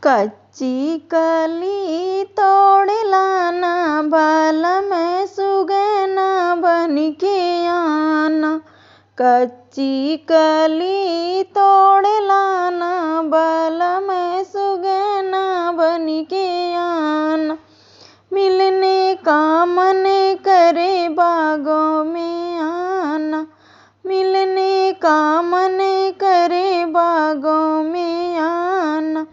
कच्ची कली तोड़ लाना, बाल में सुगैना बन के आना। कच्ची कली तोड़ लाना, बाल में सुगैना बन के आना। मिलने का मन करे बागों में आना, मिलने का मन करे बागों में आना।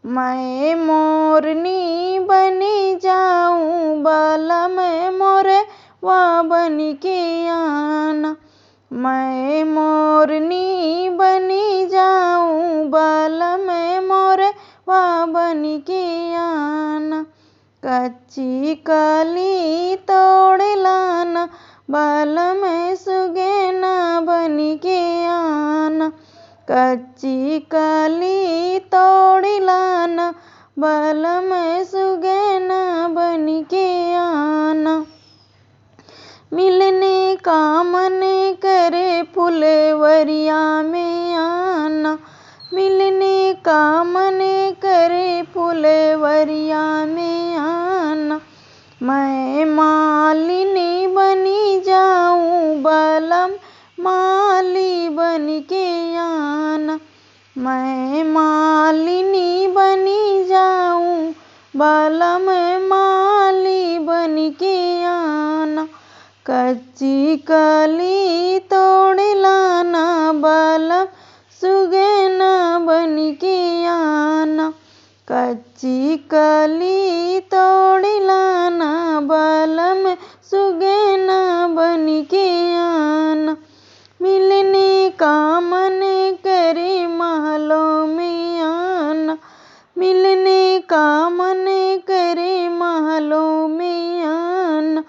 मैं मोरनी बनी जाऊं, बाल में मोरे वा बन के आना। मैं मोरनी बनी जाऊं, बाल में मोरे वा बन के आना। कच्ची कली तोड़ लाना, बाल में सुगैना बन के आना। कच्ची कली तोड़ लाना, बाल में सुगैना बन के आना। मिलने का मन करे फुलवरिया में आना, मिलने का मन करे फुलवरिया में आना। मैं मालिनी बनी जाऊं, बालम माली बन के आना। मैं मालिनी बनी जाऊं, बालम माली बन के आना। कच्ची कली तोड़ लाना, बालम सुगैना बन के आना। कच्ची कली तोड़ लाना, बाल में सुगैना बन के आना। मिलने का मन करे महलों में आना, मिलने का मन करे महलों में आना।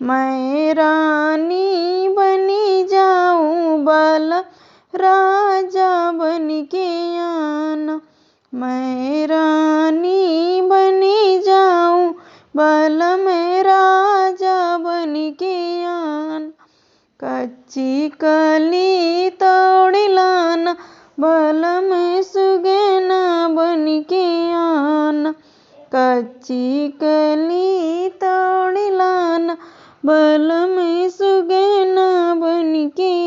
मैं रानी बनी जाऊं, बाल राजा बन के आना। मैं रानी बनी जाऊं, बाल में राजा बन के आना। कच्ची कली तोड़ लाना, बाल में सुगैना बन के आना। कच्ची कली तोड़ लाना, बाल में सुगैना बन के